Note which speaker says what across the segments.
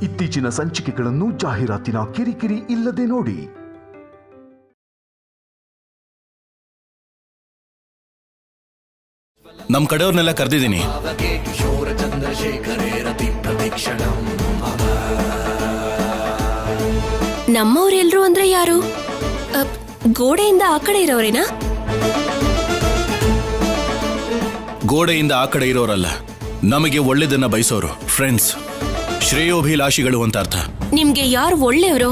Speaker 1: ಇತ್ತೀಚಿನ ಸಂಚಿಕೆಗಳನ್ನು ಜಾಹೀರಾತಿನ ಕಿರಿಕಿರಿ ಇಲ್ಲದೆ ನೋಡಿ.
Speaker 2: ನಮ್ ಕಡೆಯವ್ರನ್ನೆಲ್ಲ ಕರೆದಿದ್ದೀನಿ.
Speaker 3: ನಮ್ಮವ್ರೆಲ್ರು ಅಂದ್ರೆ ಯಾರು? ಗೋಡೆಯಿಂದ ಆ ಕಡೆ ಇರೋರೇನಾ?
Speaker 2: ಗೋಡೆಯಿಂದ ಆ ಕಡೆ ಇರೋರಲ್ಲ, ನಮಗೆ ಒಳ್ಳೆದನ್ನ ಬಯಸೋರು, ಫ್ರೆಂಡ್ಸ್, ಶ್ರೇಯೋಭಿಲಾಷಿಗಳು ಅಂತ ಅರ್ಥ.
Speaker 3: ನಿಮ್ಗೆ ಯಾರು ಒಳ್ಳೆಯವರು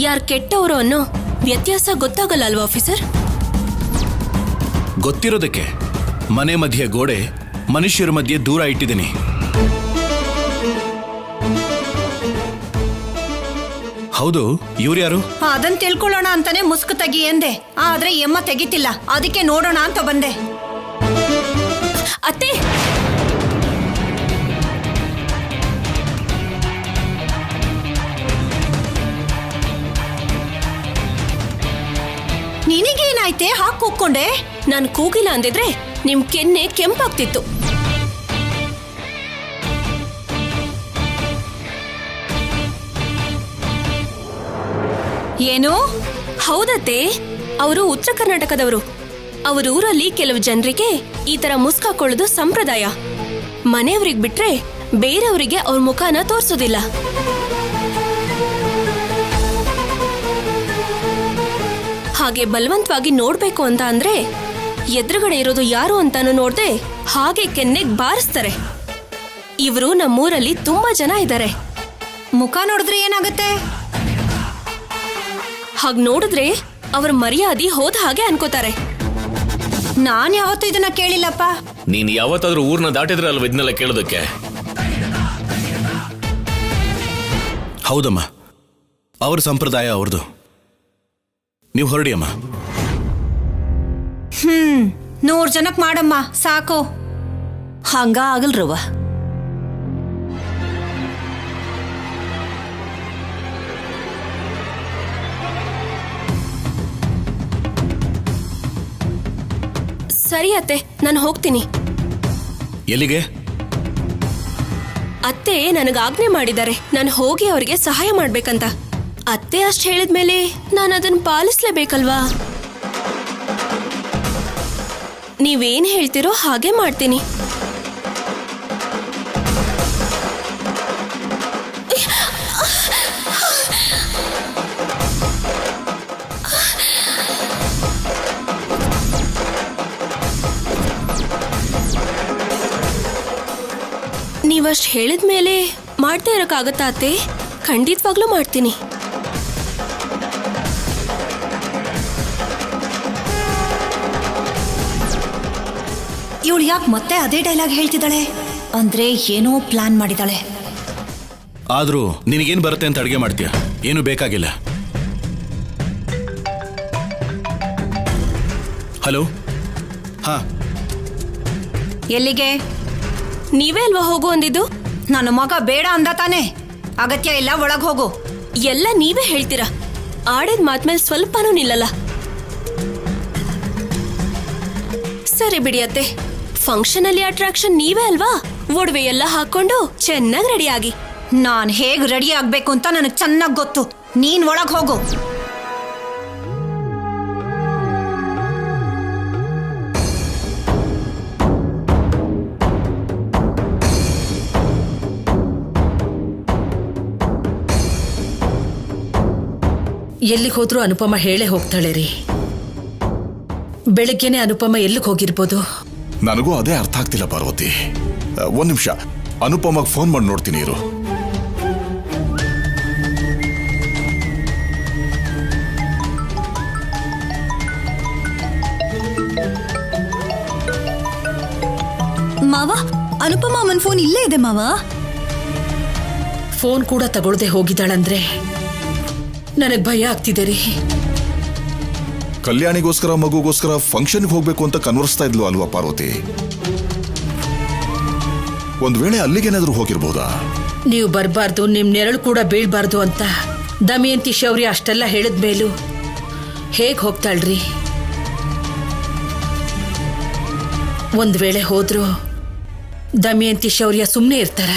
Speaker 3: ಯಾರು ಕೆಟ್ಟವರು ಅನ್ನೋ ವ್ಯತ್ಯಾಸ ಗೊತ್ತಾಗಲ್ಲ ಅಲ್ವಾ ಆಫೀಸರ್?
Speaker 2: ಗೊತ್ತಿರೋದಕ್ಕೆ ಮನೆ ಮಧ್ಯೆ ಗೋಡೆ, ಮನುಷ್ಯರ ಮಧ್ಯೆ ದೂರ ಇಟ್ಟಿದ್ದೀನಿ. ಹೌದು, ಇವ್ರು ಯಾರು?
Speaker 4: ಅದನ್ನ ತಿಳ್ಕೊಳ್ಳೋಣ ಅಂತಾನೆ ಮುಸ್ಕು ತೆಗಿ ಎಂದೆ, ಆದ್ರೆ ಎಮ್ಮ ತೆಗಿತಿಲ್ಲ, ಅದಕ್ಕೆ ನೋಡೋಣ ಅಂತ ಬಂದೆ.
Speaker 3: ಅತ್ತೆ,
Speaker 4: ನಿನಗೇನಾಯ್ತೆ ಹಾಕ್ ಕೂಗ್ಕೊಂಡೆ?
Speaker 3: ನಾನು ಕೂಗಿಲ್ಲ ಅಂದಿದ್ರೆ ನಿಮ್ ಕೆನ್ನೆ ಕೆಂಪಾಗ್ತಿತ್ತು.
Speaker 4: ಏನು?
Speaker 3: ಹೌದತ್ತೆ, ಅವರು ಉತ್ತರ ಕರ್ನಾಟಕದವರು. ಅವ್ರ ಊರಲ್ಲಿ ಕೆಲವು ಜನರಿಗೆ ಈ ತರ ಮುಸ್ಕಾಕೊಳ್ಳೋದು ಸಂಪ್ರದಾಯ. ಮನೆಯವ್ರಿಗೆ ಬಿಟ್ರೆ ಬೇರೆಯವರಿಗೆ ಅವ್ರ ಮುಖನ ತೋರ್ಸೋದಿಲ್ಲ. ಹಾಗೆ ಬಲವಂತವಾಗಿ ನೋಡ್ಬೇಕು ಅಂತ ಅಂದ್ರೆ ಎದುರುಗಡೆ ಇರೋದು ಯಾರು ಅಂತಾನು ನೋಡ್ದೆ ಹಾಗೆ ಕೆನ್ನೆಗ್ ಬಾರಿಸ್ತಾರೆ. ಇವರು ನಮ್ಮೂರಲ್ಲಿ ತುಂಬಾ ಜನ ಇದ್ದಾರೆ.
Speaker 4: ಮುಖ ನೋಡಿದ್ರೆ ಏನಾಗುತ್ತೆ?
Speaker 3: ಹಾಗ್ ನೋಡಿದ್ರೆ ಅವ್ರ ಮರ್ಯಾದೆ ಹೋದ ಹಾಗೆ ಅನ್ಕೋತಾರೆ.
Speaker 4: ನಾನ್ ಯಾವತ್ತೂ ಇದನ್ನ ಕೇಳಿಲ್ಲಪ್ಪ.
Speaker 5: ನೀನ್ ಯಾವತ್ತಾದ್ರೂ ಊರ್ನ ದಾಟಿದ್ರೆ ಅಲ್ವ ಇದನ್ನೆಲ್ಲ ಕೇಳೋದಕ್ಕೆ?
Speaker 2: ಹೌದಮ್ಮ, ಅವ್ರ ಸಂಪ್ರದಾಯ ಅವ್ರದ್ದು. ನೀವು ಹೊರಡಿ ಅಮ್ಮ.
Speaker 4: 100 ಜನಕ್ ಮಾಡಮ್ಮ ಸಾಕು.
Speaker 6: ಹಂಗ ಆಗಲ್ರವ.
Speaker 3: ಸರಿ ಅತ್ತೆ, ನಾನು ಹೋಗ್ತೀನಿ.
Speaker 2: ಎಲ್ಲಿಗೆ?
Speaker 3: ಅತ್ತೆ ನನಗೆ ಆಜ್ಞೆ ಮಾಡಿದ್ದಾರೆ, ನಾನು ಹೋಗಿ ಅವರಿಗೆ ಸಹಾಯ ಮಾಡ್ಬೇಕಂತ. ಅತ್ತೆ ಅಷ್ಟು ಹೇಳಿದ್ಮೇಲೆ ನಾನು ಅದನ್ನ ಪಾಲಿಸ್ಲೇಬೇಕಲ್ವಾ? ನೀವೇನ್ ಹೇಳ್ತಿರೋ ಹಾಗೆ ಮಾಡ್ತೀನಿ. ನೀವಷ್ಟು ಹೇಳಿದ್ಮೇಲೆ ಮಾಡ್ತಾ ಇರೋಕ್ಕಾಗತ್ತಾ ಅತ್ತೆ? ಖಂಡಿತವಾಗ್ಲೂ ಮಾಡ್ತೀನಿ.
Speaker 4: ಇವಳು ಯಾಕೆ ಮತ್ತೆ ಅದೇ ಡೈಲಾಗ್ ಹೇಳ್ತಿದ್ದಾಳೆ? ಅಂದ್ರೆ ಏನೋ ಪ್ಲಾನ್ ಮಾಡಿದಾಳೆ.
Speaker 2: ಆದ್ರೂ ನಿನಗೇನು ಬರುತ್ತೆ ಅಂತ ಅಡುಗೆ ಮಾಡ್ತೀಯ? ಏನು ಬೇಕಾಗಿಲ್ಲ. ಹಲೋ, ಹಾ,
Speaker 4: ಎಲ್ಲಿಗೆ?
Speaker 3: ನೀವೇ ಅಲ್ವಾ ಹೋಗು ಅಂದಿದ್ದು?
Speaker 4: ನನ್ನ ಮಗ ಬೇಡ ಅಂದ ತಾನೆ, ಅಗತ್ಯ ಇಲ್ಲ, ಒಳಗ್ ಹೋಗು.
Speaker 3: ಎಲ್ಲ ನೀವೇ ಹೇಳ್ತೀರಾ, ಆಡಿದ ಮಾತ್ಮೇಲೆ ಸ್ವಲ್ಪನೂ ನಿಲ್ಲಲ್ಲ. ಸರಿ ಬಿಡಿ ಅತ್ತೆ, ಫಂಕ್ಷನ್ ಅಲ್ಲಿ ಅಟ್ರಾಕ್ಷನ್ ನೀವೇ ಅಲ್ವಾ? ಒಡವೆ ಎಲ್ಲ ಹಾಕೊಂಡು ಚೆನ್ನಾಗಿ ರೆಡಿ ಆಗಿ.
Speaker 4: ನಾನ್ ಹೇಗ್ ರೆಡಿ ಆಗ್ಬೇಕು ಅಂತ ನನಗ್ ಚೆನ್ನಾಗ್ ಗೊತ್ತು. ನೀನ್ ಒಳಗ್ ಹೋಗು.
Speaker 6: ಎಲ್ಲಿಗೆ ಹೋದ್ರೂ ಅನುಪಮ ಹೇಳೇ ಹೋಗ್ತಾಳೆ ರೀ. ಬೆಳಗ್ಗೆನೆ ಅನುಪಮ ಎಲ್ಲಿಗೆ ಹೋಗಿರ್ಬೋದು?
Speaker 7: ನನಗೂ ಅದೇ ಅರ್ಥ ಆಗ್ತಿಲ್ಲ ಪಾರ್ವತಿ. 1 ನಿಮಿಷ, ಅನುಪಮಗೆ ಫೋನ್ ಮಾಡಿ ನೋಡ್ತೀನಿ ಇರು.
Speaker 4: ಮಾವ, ಅನುಪಮ ಅಮ್ಮನ ಫೋನ್ ಇಲ್ಲೇ ಇದೆ ಮಾವ.
Speaker 6: ಫೋನ್ ಕೂಡ ತಗೊಳ್ದೆ ಹೋಗಿದ್ದಾಳಂದ್ರೆ ನನಗೆ ಭಯ ಆಗ್ತಿದೆ ರೀ.
Speaker 7: ಕಲ್ಯಾಣಿಗೋಸ್ಕರ ಮಗುಗೋಸ್ಕರ ಫಂಕ್ಷನ್ಗೆ ಹೋಗ್ಬೇಕು ಅಂತ ಕನ್ವರ್ಸ್ತಾ ಇದ್ಲು ಅಲ್ವಾ ಪಾರ್ವತಿ? ಒಂದ್ ವೇಳೆ ಅಲ್ಲಿಗೇನಾದ್ರೂ ಹೋಗಿರ್ಬೋದಾ?
Speaker 6: ನೀವು ಬರಬಾರ್ದು, ನಿಮ್ ನೆರಳು ಕೂಡ ಬೀಳ್ಬಾರ್ದು ಅಂತ ದಮಯಂತಿ ಶೌರ್ಯ ಅಷ್ಟೆಲ್ಲ ಹೇಳಿದ್ಮೇಲೂ ಹೇಗ್ ಹೋಗ್ತಾಳ್ರಿ? ಒಂದ್ ವೇಳೆ ಹೋದ್ರು ದಮಯಂತಿ ಶೌರ್ಯ ಸುಮ್ಮನೆ ಇರ್ತಾರ?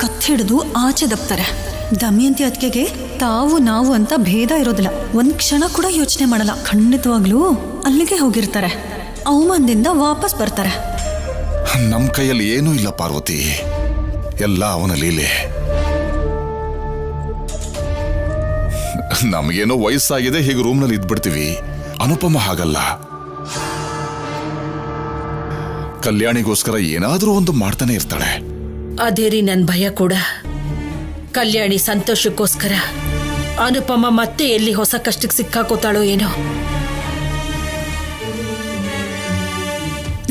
Speaker 4: ಕತ್ತಿ ಗುರ್ತು ಹಿಡಿದು ಆಚೆ ದಬ್ತಾರೆ. ದಮಯಂತಿ ಅತ್ತಿಗೆಗೆ ತಾವು ನಾವು ಅಂತ ಭೇದ ಇರೋದಿಲ್ಲ. ಒಂದ್ ಕ್ಷಣ ಕೂಡ ಯೋಚನೆ ಮಾಡಲ್ಲ. ಖಂಡಿತವಾಗ್ಲೂ ಅಲ್ಲಿಗೆ ಹೋಗಿರ್ತಾರೆ, ಅವಮಾನದಿಂದ ವಾಪಸ್ ಬರ್ತಾರೆ.
Speaker 7: ನಮ್ ಕೈಯಲ್ಲಿ ಏನೂ ಇಲ್ಲ ಪಾರ್ವತಿ, ಎಲ್ಲ ಅವನ ಲೀಲೆ. ನಮಗೇನೋ ವಯಸ್ಸಾಗಿದೆ, ಹೀಗೆ ರೂಮ್ನಲ್ಲಿ ಇದ್ಬಿಡ್ತೀವಿ. ಅನುಪಮ ಹಾಗಲ್ಲ. ಕಲ್ಯಾಣಿಗೋಸ್ಕರ ಏನಾದ್ರೂ ಒಂದು ಮಾಡ್ತಾನೆ ಇರ್ತಾಳೆ.
Speaker 6: ಅದೇ ರೀ ನನ್ನ ಭಯ ಕೂಡ. ಕಲ್ಯಾಣಿ ಸಂತೋಷಕ್ಕೋಸ್ಕರ ಅನುಪಮ ಮತ್ತೆ ಎಲ್ಲಿ ಹೊಸ ಕಷ್ಟಕ್ಕೆ ಸಿಕ್ಕಾಕೋತಾಳೋ ಏನೋ.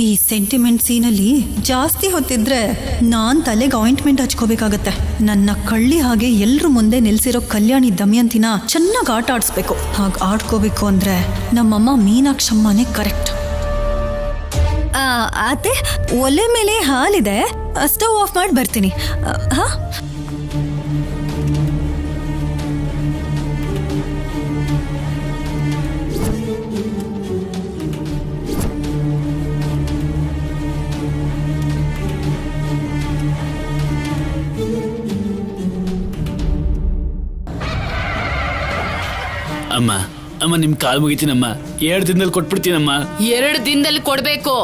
Speaker 4: ಈ ಸೆಂಟಿಮೆಂಟ್ ಸೀನಲ್ಲಿ ಜಾಸ್ತಿ ಹೊತ್ತಿದ್ರೆ ನಾನ್ ತಲೆಗೆ ಆಯಿಂಟ್ಮೆಂಟ್ ಹಚ್ಕೋಬೇಕಾಗತ್ತೆ. ನನ್ನ ಕಳ್ಳಿ ಹಾಗೆ ಎಲ್ರ ಮುಂದೆ ನಿಲ್ಸಿರೋ ಕಲ್ಯಾಣಿ ದಮಯಂತಿನ ಚೆನ್ನಾಗಿ ಆಟ ಆಡಿಸ್ಬೇಕು. ಹಾಗೆ ಆಡ್ಕೋಬೇಕು ಅಂದ್ರೆ ನಮ್ಮಮ್ಮ ಮೀನಾಕ್ಷಮ್ಮನೇ ಕರೆಕ್ಟ್. ಅತ್ತೆ, ಒಲೆ ಮೇಲೆ ಹಾಲಿದೆ, ಸ್ಟವ್ ಆಫ್ ಮಾಡಿ ಬರ್ತೀನಿ. ಹಾ,
Speaker 8: ಅಮ್ಮ ಅಮ್ಮ ನಿಮ್ ಕಾಲ್ ಮುಗಿತೀನಮ್ಮ. 2 ದಿನದಲ್ಲಿ ಕೊಟ್ಬಿಡ್ತೀನಮ್ಮ.
Speaker 6: 2 ದಿನದಲ್ಲಿ ಕೊಡ್ಬೇಕು.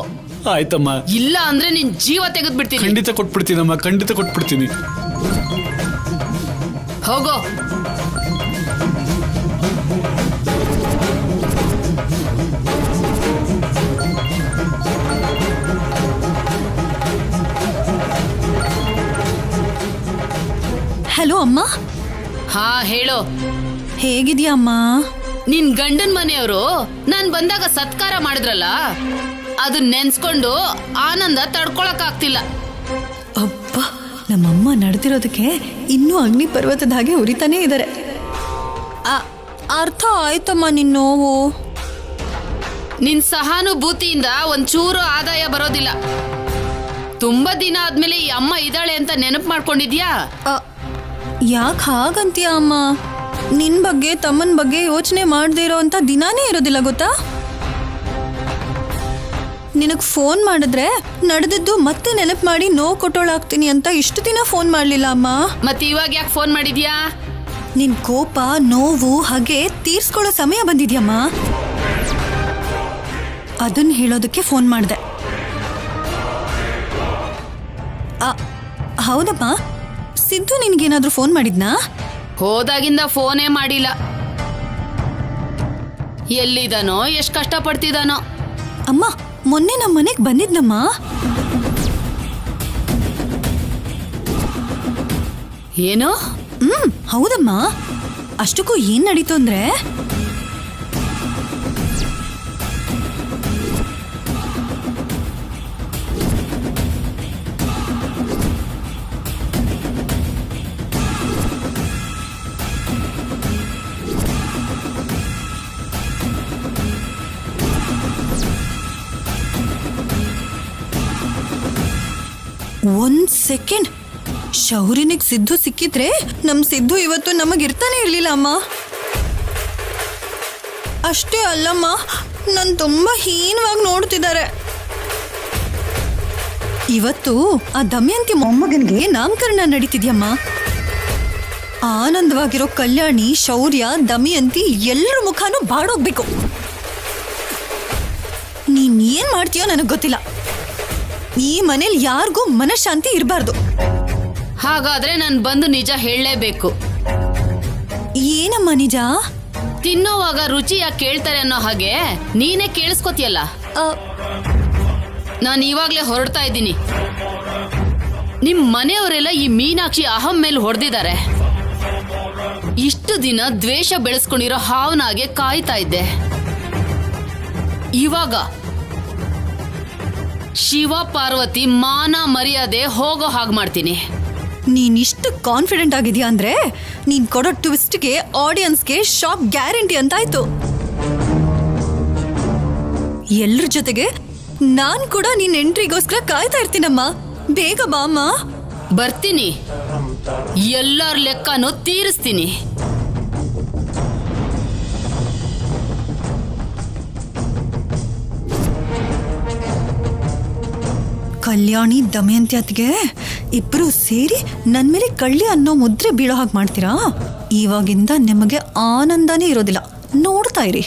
Speaker 8: ಆಯ್ತಮ್ಮ.
Speaker 6: ಇಲ್ಲ ಅಂದ್ರೆ ನಿನ್ ಜೀವ ತೆಗೆದ್ಬಿಡ್ತೀನಿ.
Speaker 8: ಖಂಡಿತ ಕೊಟ್ಬಿಡ್ತೀನಮ್ಮ, ಖಂಡಿತ ಕೊಟ್ಬಿಡ್ತೀನಿ.
Speaker 6: ಹೋಗೋ.
Speaker 4: ಹಲೋ ಅಮ್ಮ.
Speaker 6: ಹಾ ಹೇಳು.
Speaker 4: ಹೇಗಿದ್ಯಾ ಅಮ್ಮ?
Speaker 6: ನಿನ್ ಗಂಡನ್ ಮನೆಯವರು ನಾನ್ ಬಂದಾಗ ಸತ್ಕಾರ ಮಾಡಿದ್ರಲ್ಲ, ಅದನ್ನ ನೆನ್ಸ್ಕೊಂಡು ಆನಂದ ತಡ್ಕೊಳಕ್ ಆಗ್ತಿಲ್ಲ.
Speaker 4: ಅಬ್ಬ, ನಮ್ಮಮ್ಮ ನಡೆದಿರೋದಕ್ಕೆ ಇನ್ನೂ ಅಗ್ನಿ ಪರ್ವತದ ಹಾಗೆ ಉರಿತಾನೇ ಇದ್ದಾರೆ. ಅರ್ಥ ಆಯ್ತಮ್ಮ ನಿನ್ ನೋವು.
Speaker 6: ನಿನ್ ಸಹಾನುಭೂತಿಯಿಂದ ಒಂಚೂರು ಆದಾಯ ಬರೋದಿಲ್ಲ. ತುಂಬಾ ದಿನ ಆದ್ಮೇಲೆ ಈ ಅಮ್ಮ ಇದ್ದಾಳೆ ಅಂತ ನೆನಪು ಮಾಡ್ಕೊಂಡಿದ್ಯಾ?
Speaker 4: ಯಾಕೆ ಹಾಗಂತೀಯ ಅಮ್ಮ? ನಿನ್ ಬಗ್ಗೆ ತಮ್ಮನ ಬಗ್ಗೆ ಯೋಚನೆ ಮಾಡದೇ ಇರೋ ಅಂತ ದಿನಾನೇ ಇರೋದಿಲ್ಲ ಗೊತ್ತಾ? ನಿನಗ್ ಫೋನ್ ಮಾಡಿದ್ರೆ ನಡೆದಿದ್ದು ಮತ್ತೆ ನೆನಪು ಮಾಡಿ ನೋವು ಕೊಟ್ಟೋಳಾಗ್ತೀನಿ ಅಂತ ಇಷ್ಟು ದಿನ ಫೋನ್ ಮಾಡ್ಲಿಲ್ಲ ಅಮ್ಮ.
Speaker 6: ಮತ್ತೆ ಇವಾಗ ಯಾಕೆ ಫೋನ್ ಮಾಡಿದ್ಯಾ?
Speaker 4: ನಿನ್ ಕೋಪ, ನೋವು ಹಾಗೆ ತೀರ್ಸ್ಕೊಳ್ಳೋ ಸಮಯ ಬಂದಿದ್ಯಮ್ಮ. ಅದನ್ನ ಹೇಳೋದಕ್ಕೆ ಫೋನ್ ಮಾಡಿದೆ. ಹೌದಮ್ಮ, ಸಿದ್ದು ನಿನ್ಗೇನಾದ್ರೂ ಫೋನ್ ಮಾಡಿದ್ನಾ?
Speaker 6: ಹೋದಾಗಿಂದ ಫೋನೇ ಮಾಡಿಲ್ಲ. ಎಲ್ಲಿದಾನೋ, ಎಷ್ಟು ಕಷ್ಟಪಡ್ತಿದಾನೋ.
Speaker 4: ಅಮ್ಮ, ಮೊನ್ನೆ ನಮ್ಮ ಮನೆಗೆ ಬಂದಿದ್ನಮ್ಮ.
Speaker 6: ಏನು?
Speaker 4: ಹೌದಮ್ಮ. ಅಷ್ಟಕ್ಕೂ ಏನ್ ನಡೀತು ಅಂದ್ರೆ, ಒಂದ್ ಸೆಕೆಂಡ್, ಶೌರ್ಯನಿಗೆ ಸಿದ್ದು ಸಿಕ್ಕಿದ್ರೆ ನಮ್ ಸಿದ್ದು ಇವತ್ತು ನಮಗಿರ್ತಾನೆ ಇರ್ಲಿಲ್ಲ ಅಮ್ಮ. ಅಷ್ಟೇ ಅಲ್ಲಮ್ಮ, ನನ್ ತುಂಬಾ ಹೀನವಾಗಿ ನೋಡ್ತಿದ್ದಾರೆ. ಇವತ್ತು ಆ ದಮಯಂತಿ ಮೊಮ್ಮಗನ್ಗೆ ನಾಮಕರಣ ನಡೀತಿದ್ಯಮ್ಮ. ಆನಂದವಾಗಿರೋ ಕಲ್ಯಾಣಿ, ಶೌರ್ಯ, ದಮಯಂತಿ ಎಲ್ಲರ ಮುಖಾನು ಬಾಡೋಗ್ಬೇಕು. ನೀನ್ ಏನ್ ಮಾಡ್ತೀಯೋ ನನಗ್ ಗೊತ್ತಿಲ್ಲ. ಈ ಮನೇಲಿ ಯಾರಿಗೂ ಮನಃಶಾಂತಿ ಇರಬಾರ್ದು.
Speaker 6: ಹಾಗಾದ್ರೆ ನಾನು ಬಂದು ನಿಜ ಹೇಳಲೇಬೇಕು.
Speaker 4: ಏನಮ್ಮ ನಿಜ?
Speaker 6: ತಿನ್ನೋವಾಗ ರುಚಿ ಯಾಕೆ ಕೇಳ್ತಾರೆ ಅನ್ನೋ ಹಾಗೆ ನೀನೇ ಕೇಳಿಸ್ಕೊತಿಯಲ್ಲ. ನಾನು ಇವಾಗ್ಲೇ ಹೊರಡ್ತಾ ಇದ್ದೀನಿ. ನಿಮ್ ಮನೆಯವರೆಲ್ಲ ಈ ಮೀನಾಕ್ಷಿ ಅಹಂ ಮೇಲೆ ಹೊಡೆದಿದ್ದಾರೆ. ಇಷ್ಟು ದಿನ ದ್ವೇಷ ಬೆಳೆಸ್ಕೊಂಡಿರೋ ಹಾವನಾಗೆ ಕಾಯ್ತಾ ಇದ್ದೆ. ಇವಾಗ ಶಿವ ಪಾರ್ವತಿ ಮಾನ ಮರ್ಯಾದೆ ಹೋಗೋ ಹಾಗೆ ಮಾಡ್ತೀನಿ.
Speaker 4: ನೀನಿಷ್ಟು ಕಾನ್ಫಿಡೆಂಟ್ ಆಗಿದ್ಯಾ ಅಂದ್ರೆ ನೀನ್ ಕೊಡೋ ಟ್ವಿಸ್ಟ್ಗೆ ಆಡಿಯನ್ಸ್ಗೆ ಶಾಕ್ ಗ್ಯಾರಂಟಿ ಅಂತಾಯ್ತು. ಎಲ್ರ ಜೊತೆಗೆ ನಾನ್ ಕೂಡ ನಿನ್ ಎಂಟ್ರಿಗೋಸ್ಕರ ಕಾಯ್ತಾ ಇರ್ತೀನಮ್ಮ. ಬೇಗ ಬಾ ಅಮ್ಮ.
Speaker 6: ಬರ್ತೀನಿ, ಎಲ್ಲರ ಲೆಕ್ಕನೂ ತೀರಿಸ್ತೀನಿ.
Speaker 4: ಕಲ್ಯಾಣಿ ದಮಯಂತಿ ಅತ್ತಿಗೆ ಇಬ್ರು ಸೇರಿ ನನ್ ಮೇಲೆ ಕಳ್ಳಿ ಅನ್ನೋ ಮುದ್ರೆ ಬೀಳೋ ಹಾಗೆ ಮಾಡ್ತೀರಾ? ಇವಾಗಿಂದ ನಿಮಗೆ ಆನಂದನೇ ಇರೋದಿಲ್ಲ, ನೋಡ್ತಾ ಇರಿ.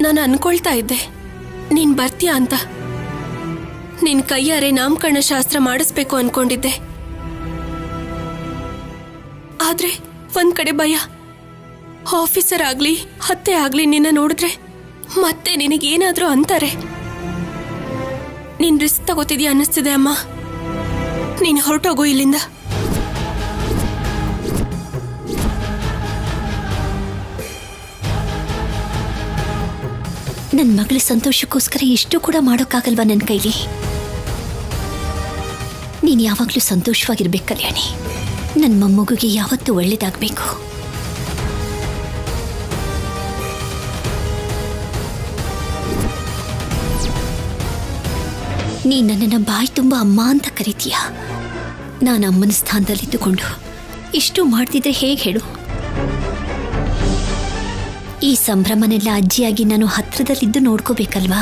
Speaker 3: ನಾನು ಅನ್ಕೊಳ್ತಾ ಇದ್ದೆ ನೀನ್ ಬರ್ತೀಯ ಅಂತ. ನಿನ್ ಕೈಯಾರೆ ನಾಮಕರಣ ಶಾಸ್ತ್ರ ಮಾಡಿಸ್ಬೇಕು ಅನ್ಕೊಂಡಿದ್ದೆ. ಆದ್ರೆ ಒಂದ್ ಕಡೆ ಭಯ. ಆಫೀಸರ್ ಆಗ್ಲಿ ಅತ್ತೆ ಆಗ್ಲಿ ನಿನ್ನ ನೋಡಿದ್ರೆ ಮತ್ತೆ ನಿನಗೇನಾದ್ರೂ ಅಂತಾರೆ. ನೀನ್ ರಿಸ್ಕ್ ತಗೋತಿದ್ಯಾ ಅನ್ನಿಸ್ತಿದೆ ಅಮ್ಮ. ನೀನ್ ಹೊರಟೋಗು ಇಲ್ಲಿಂದ.
Speaker 9: ನನ್ನ ಮಗಳ ಸಂತೋಷಕ್ಕೋಸ್ಕರ ಇಷ್ಟು ಕೂಡ ಮಾಡೋಕ್ಕಾಗಲ್ವಾ ನನ್ನ ಕೈಲಿ? ನೀನು ಯಾವಾಗಲೂ ಸಂತೋಷವಾಗಿರ್ಬೇಕು ಕಲ್ಯಾಣಿ. ನನ್ನ ಮೊಮ್ಮಗುಗೆ ಯಾವತ್ತೂ ಒಳ್ಳೇದಾಗಬೇಕು. ನೀ ನನ್ನನ್ನು ಬಾಯಿ ತುಂಬ ಅಮ್ಮ ಅಂತ ಕರಿತೀಯ. ನಾನು ಅಮ್ಮನ ಸ್ಥಾನದಲ್ಲಿದ್ದುಕೊಂಡು ಇಷ್ಟು ಮಾಡ್ತಿದ್ರೆ ಹೇಗೆ ಹೇಳು? ಈ ಸಂಭ್ರಮನೆಲ್ಲ ಅಜ್ಜಿಯಾಗಿ ನಾನು ಹತ್ರದಲ್ಲಿದ್ದು ನೋಡ್ಕೋಬೇಕಲ್ವಾ?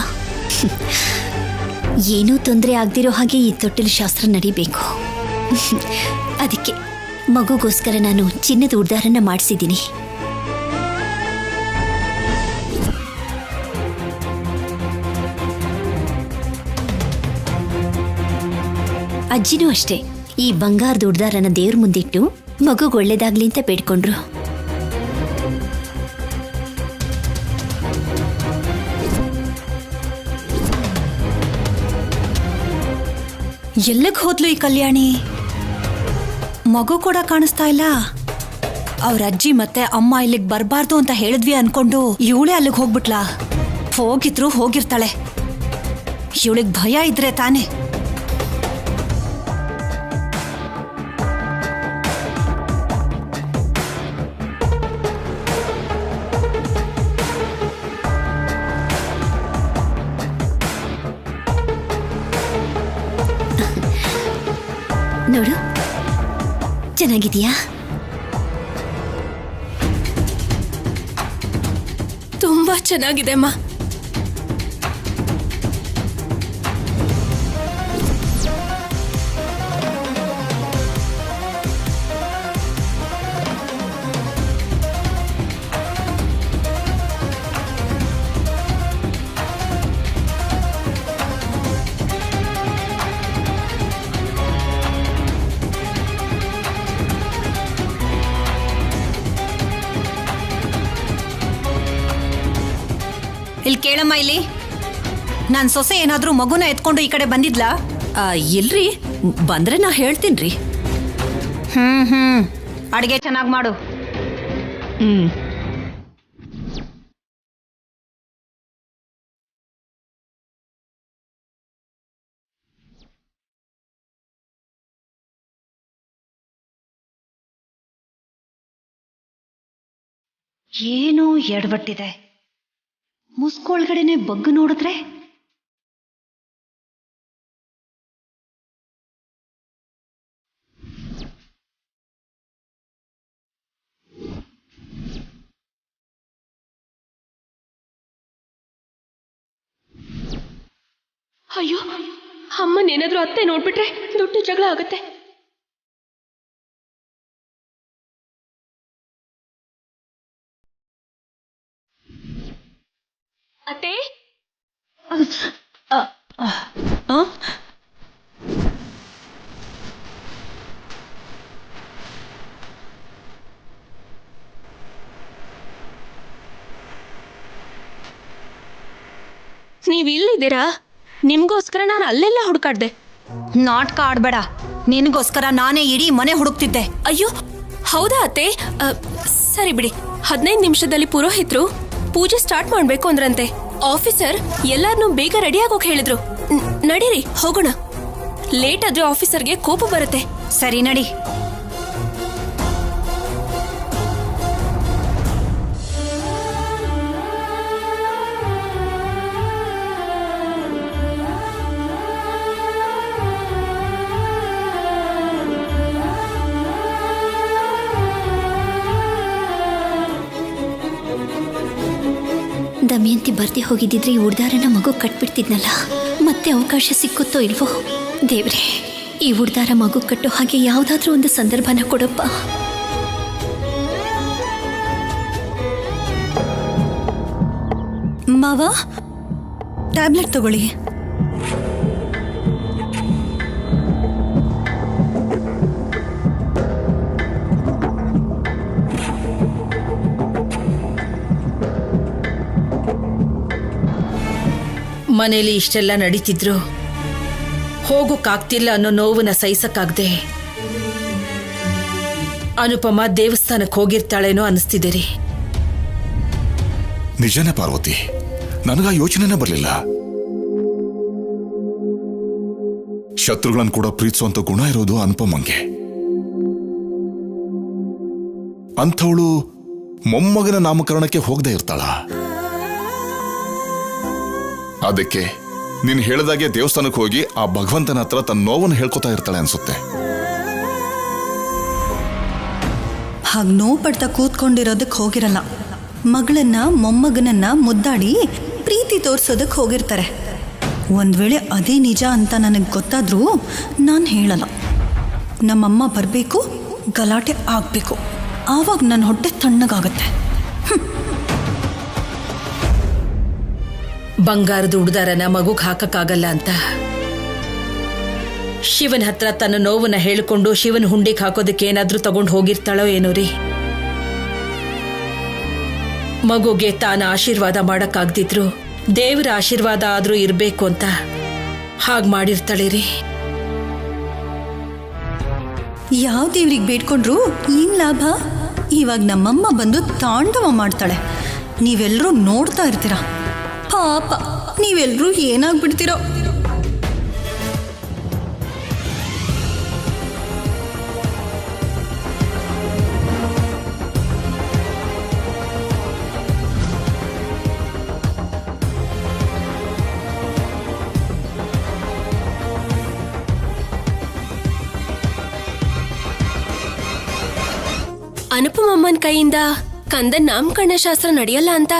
Speaker 9: ಏನೂ ತೊಂದರೆ ಆಗದಿರೋ ಹಾಗೆ ಈ ತೊಟ್ಟಿಲು ಶಾಸ್ತ್ರ ನಡಿಬೇಕು. ಅದಕ್ಕೆ ಮಗುಗೋಸ್ಕರ ನಾನು ಚಿನ್ನದ ಉಡ್ದಾರನ್ನ ಮಾಡಿಸಿದ್ದೀನಿ. ಅಜ್ಜಿನೂ ಅಷ್ಟೇ ಈ ಬಂಗಾರದ ಉಡ್ದಾರನ ದೇವ್ರ ಮುಂದಿಟ್ಟು ಮಗುಗೆ ಒಳ್ಳೇದಾಗ್ಲಿ ಅಂತ ಬೇಡ್ಕೊಂಡ್ರು.
Speaker 4: ಎಲ್ಲಿಗೆ ಹೋದ್ಲು ಈ ಕಲ್ಯಾಣಿ? ಮಗು ಕೂಡ ಕಾಣಿಸ್ತಾ ಇಲ್ಲ. ಅವ್ರ ಅಜ್ಜಿ ಮತ್ತೆ ಅಮ್ಮ ಇಲ್ಲಿಗೆ ಬರಬಾರ್ದು ಅಂತ ಹೇಳಿದ್ವಿ ಅನ್ಕೊಂಡು ಇವಳೇ ಅಲ್ಲಿಗೆ ಹೋಗ್ಬಿಟ್ಲಾ? ಹೋಗಿದ್ರು ಹೋಗಿರ್ತಾಳೆ. ಇವಳಿಗೆ ಭಯ ಇದ್ರೆ ತಾನೆ.
Speaker 9: ನೋಡು, ಚೆನ್ನಾಗಿದೆಯಾ?
Speaker 3: ತುಂಬಾ ಚೆನ್ನಾಗಿದೆ ಅಮ್ಮ.
Speaker 4: ಇಲ್ಲಿ ಕೇಳಮ್ಮ, ಇಲ್ಲಿ ನನ್ನ ಸೊಸೆ ಏನಾದ್ರೂ ಮಗುನ ಎತ್ಕೊಂಡು ಈ ಕಡೆ ಬಂದಿದ್ಲಾ?
Speaker 10: ಇಲ್ರಿ, ಬಂದ್ರೆ ನಾ ಹೇಳ್ತೀನ್ರಿ.
Speaker 4: ಅಡಿಗೆ ಚೆನ್ನಾಗಿ ಮಾಡು. ಏನೋ ಎಡವಟ್ಟಿದೆ. ಮುಸ್ಕೊಳ್ಗಡೆನೆ ಬಗ್ಗು ನೋಡಿದ್ರೆ
Speaker 3: ಅಯ್ಯೋ, ಅಮ್ಮನೇನಾದ್ರೂ ಅತ್ತೆ ನೋಡ್ಬಿಟ್ರೆ ದೊಡ್ಡ ಜಗಳ ಆಗತ್ತೆ. ಅತ್ತೆ, ನೀವ್ ಇಲ್ಲಿದ್ದೀರಾ? ನಿಮ್ಗೋಸ್ಕರ ನಾನು ಅಲ್ಲೆಲ್ಲ ಹುಡುಕಾಡ್ದೆ.
Speaker 10: ನಾಟಕ ಆಡ್ಬೇಡ. ನಿನಗೋಸ್ಕರ ನಾನೇ ಇಡೀ ಮನೆ ಹುಡುಕ್ತಿದ್ದೆ.
Speaker 3: ಅಯ್ಯೋ ಹೌದಾ ಅತ್ತೆ? ಸರಿ ಬಿಡಿ. 15 ನಿಮಿಷದಲ್ಲಿ ಪುರೋಹಿತರು ಪೂಜೆ ಸ್ಟಾರ್ಟ್ ಮಾಡ್ಬೇಕು ಅಂದ್ರಂತೆ. ಆಫೀಸರ್ ಎಲ್ಲಾರನ್ನೂ ಬೇಗ ರೆಡಿ ಆಗೋಕ್ ಹೇಳಿದ್ರು. ನಡೀರಿ ಹೋಗೋಣ. ಲೇಟ್ ಆದ್ರೆ ಆಫೀಸರ್ಗೆ ಕೋಪ ಬರುತ್ತೆ.
Speaker 10: ಸರಿ ನಡಿ.
Speaker 9: ದಮಯಂತಿ ಬರ್ದೆ ಹೋಗಿದ್ದಿದ್ರೆ ಈ ಉಡ್ದಾರನ ಮಗು ಕಟ್ಬಿಡ್ತಿದ್ನಲ್ಲ. ಮತ್ತೆ ಅವಕಾಶ ಸಿಕ್ಕುತ್ತೋ ಇಲ್ವೋ ದೇವ್ರೆ. ಈ ಉಡ್ದಾರ ಮಗು ಕಟ್ಟೋ ಹಾಗೆ ಯಾವ್ದಾದ್ರೂ ಒಂದು ಸಂದರ್ಭನ ಕೊಡಪ್ಪ.
Speaker 4: ಮಾವ, ಟ್ಯಾಬ್ಲೆಟ್ ತಗೊಳ್ಳಿ.
Speaker 11: ಮನೇಲಿ ಇಷ್ಟೆಲ್ಲ ನಡೀತಿದ್ರು ಹೋಗೋಕ್ಕಾಗ್ತಿಲ್ಲ ಅನ್ನೋ ನೋವನ್ನ ಸಹಿಸಕ್ಕಾಗ್ದೆ ಅನುಪಮ ದೇವಸ್ಥಾನಕ್ಕೆ ಹೋಗಿರ್ತಾಳೇನೋ ಅನಿಸ್ತಿದೆ ರೀ.
Speaker 7: ನಿಜನೇ ಪಾರ್ವತಿ, ನನಗ ಯೋಚನೆನೇ ಬರಲಿಲ್ಲ. ಶತ್ರುಗಳನ್ನು ಕೂಡ ಪ್ರೀತಿಸುವಂತ ಗುಣ ಇರೋದು ಅನುಪಮಂಗೆ. ಅಂಥವಳು ಮೊಮ್ಮಗನ ನಾಮಕರಣಕ್ಕೆ ಹೋಗದೆ ಇರ್ತಾಳ. ಅದಕ್ಕೆ ನೀನು ಹೇಳಿದಾಗೆ ದೇವಸ್ಥಾನಕ್ಕೆ ಹೋಗಿ ಆ ಭಗವಂತನ ಹತ್ರ ತನ್ನ ನೋವನ್ನು ಹೇಳ್ಕೊತಾ ಇರ್ತಾಳೆ ಅನ್ಸುತ್ತೆ.
Speaker 4: ಹಾಗೆ ನೋವು ಪಡ್ತಾ ಕೂತ್ಕೊಂಡಿರೋದಕ್ಕೆ ಹೋಗಿರಲ್ಲ. ಮಗಳನ್ನ ಮೊಮ್ಮಗನನ್ನ ಮುದ್ದಾಡಿ ಪ್ರೀತಿ ತೋರ್ಸೋದಕ್ಕೆ ಹೋಗಿರ್ತಾರೆ. ಒಂದ್ ವೇಳೆ ಅದೇ ನಿಜ ಅಂತ ನನಗೆ ಗೊತ್ತಾದ್ರೂ ನಾನು ಹೇಳಲ್ಲ. ನಮ್ಮಮ್ಮ ಬರಬೇಕು, ಗಲಾಟೆ ಆಗಬೇಕು, ಆವಾಗ ನನ್ನ ಹೊಟ್ಟೆ ತಣ್ಣಗಾಗತ್ತೆ.
Speaker 11: ಬಂಗಾರದ ಉಡ್ದಾರನ ಮಗುಗ್ ಹಾಕಕ್ಕಾಗಲ್ಲ ಅಂತ ಶಿವನ ಹತ್ರ ತನ್ನ ನೋವನ್ನ ಹೇಳಿಕೊಂಡು ಶಿವನ ಹುಂಡಿಗೆ ಹಾಕೋದಕ್ಕೆ ಏನಾದ್ರೂ ತಗೊಂಡು ಹೋಗಿರ್ತಾಳೋ ಏನೋ ರೀ. ಮಗುಗೆ ತಾನ ಆಶೀರ್ವಾದ ಮಾಡಕ್ಕಾಗ್ದಿದ್ರು ದೇವರ ಆಶೀರ್ವಾದ ಆದ್ರೂ ಇರ್ಬೇಕು ಅಂತ ಹಾಗೆ ಮಾಡಿರ್ತಾಳೆ ರೀ.
Speaker 4: ಯಾವ ದೇವ್ರಿಗೆ ಬೇಡ್ಕೊಂಡ್ರು ಏನ್ ಲಾಭ? ಇವಾಗ ನಮ್ಮಮ್ಮ ಬಂದು ತಾಂಡವ ಮಾಡ್ತಾಳೆ. ನೀವೆಲ್ಲರೂ ನೋಡ್ತಾ ಇರ್ತೀರಾ. ಪಾಪ ನೀವೆಲ್ಲರೂ ಏನಾಗ್ಬಿಡ್ತೀರೋ.
Speaker 3: ಅನುಪಮಮ್ಮನ ಕೈಯಿಂದ ಕಂದನ್ ನಾಮಕರಣ ಶಾಸ್ತ್ರ ನಡೆಯಲ್ಲ ಅಂತ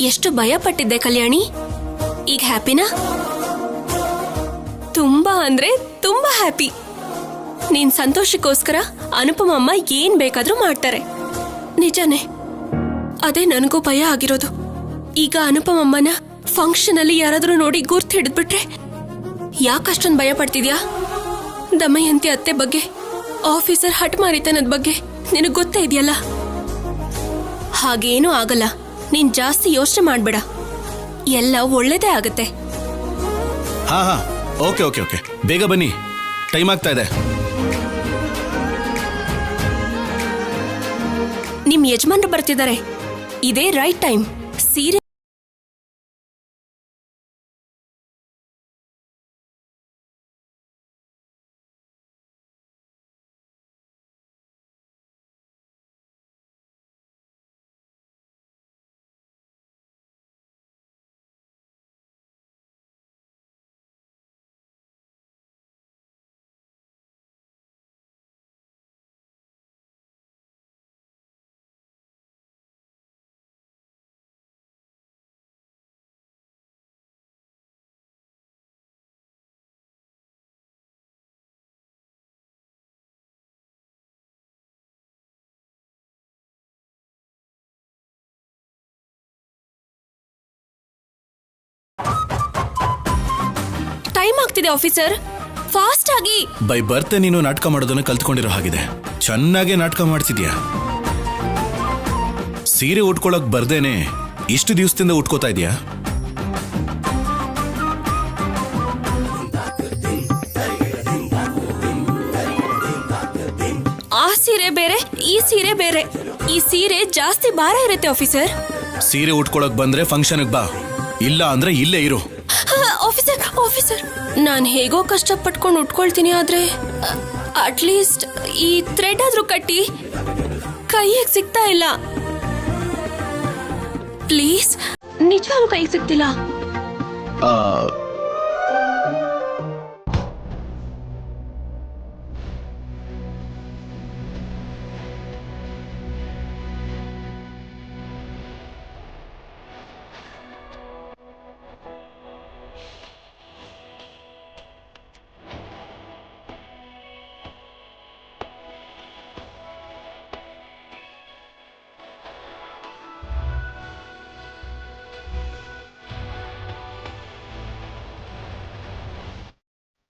Speaker 3: ಎಷ್ಟು ಭಯ ಪಟ್ಟಿದ್ದೆ ಕಲ್ಯಾಣಿ. ಈಗ ಹ್ಯಾಪಿನಾ? ತುಂಬಾ ಅಂದ್ರೆ ತುಂಬಾ ಹ್ಯಾಪಿ. ನೀನ್ ಸಂತೋಷಕ್ಕೋಸ್ಕರ ಅನುಪಮಮ್ಮ ಏನ್ ಬೇಕಾದ್ರೂ ಮಾಡ್ತಾರೆ. ನಿಜಾನೇ, ಅದೇ ನನಗೂ ಭಯ ಆಗಿರೋದು. ಈಗ ಅನುಪಮಮ್ಮನ ಫಂಕ್ಷನ್ ಅಲ್ಲಿ ಯಾರಾದ್ರೂ ನೋಡಿ ಗುರ್ತು ಹಿಡಿದ್ಬಿಟ್ರೆ ಯಾಕಷ್ಟೊಂದು ಭಯ ಪಡ್ತಿದ್ಯಾ? ದಮಯಂತಿ ಅತ್ತೆ ಬಗ್ಗೆ, ಆಫೀಸರ್ ಹಠಮಾರಿತನದ ಬಗ್ಗೆ ನಿನಗೆ ಗೊತ್ತೇ ಇದೆಯಲ್ಲ. ಹಾಗೇನೂ ಆಗಲ್ಲ. ನೀನ್ ಜಾಸ್ತಿ ಯೋಚನೆ ಮಾಡ್ಬೇಡ, ಎಲ್ಲ ಒಳ್ಳೇದೇ ಆಗತ್ತೆ.
Speaker 2: ಹಾ ಹಾ, ಓಕೆ ಓಕೆ ಓಕೆ, ಬೇಗ ಬನ್ನಿ, ಟೈಮ್ ಆಗ್ತಾ ಇದೆ.
Speaker 3: ನಿಮ್ ಯಜಮಾನ್ರು ಬರ್ತಿದ್ದಾರೆ, ಇದೇ ರೈಟ್ ಟೈಮ್. ಸೀರೆ ಟೈಮ್ ಆಗ್ತಿದೆ ಆಫೀಸರ್, ಫಾಸ್ಟ್ ಆಗಿ.
Speaker 2: ಬೈ ಬರ್ತೆ ನೀನು ನಾಟಕ ಮಾಡೋದನ್ನ ಕಲ್ತ್ಕೊಂಡಿರೋ ಹಾಗಿದೆ. ಚೆನ್ನಾಗಿ ನಾಟಕ ಮಾಡ್ತಿದ್ಯಾ. ಸೀರೆ ಉಟ್ಕೊಳಕ್ ಬರ್ದೇನೆ ಇಷ್ಟು ದಿವಸದಿಂದ ಉಟ್ಕೋತಾ ಇದೀಯಾ?
Speaker 3: ಆ ಸೀರೆ ಬೇರೆ ಈ ಸೀರೆ ಬೇರೆ. ಈ ಸೀರೆ ಜಾಸ್ತಿ ಭಾರ ಇರುತ್ತೆ ಆಫೀಸರ್.
Speaker 2: ಸೀರೆ ಉಟ್ಕೊಳಕ್ ಬಂದ್ರೆ ಫಂಕ್ಷನ್ಗೆ ಬಾ, ಇಲ್ಲ ಅಂದ್ರೆ ಇಲ್ಲೇ ಇರು.
Speaker 3: ಆಫೀಸರ್ ಆಫೀಸರ್, ನಾನು ಹೇಗೋ ಕಷ್ಟಪಟ್ಕೊಂಡು ಉಟ್ಕೊಳ್ತೀನಿ, ಆದ್ರೆ ಅಟ್ಲೀಸ್ಟ್ ಈ ಥ್ರೆಡ್ ಆದ್ರೂ ಕಟ್ಟಿ. ಕೈಗೆ ಸಿಗ್ತಾ ಇಲ್ಲ. ಪ್ಲೀಸ್, ನಿಜವಾಗ್ಲೂ ಕೈಗೆ ಸಿಗ್ತಿಲ್ಲ.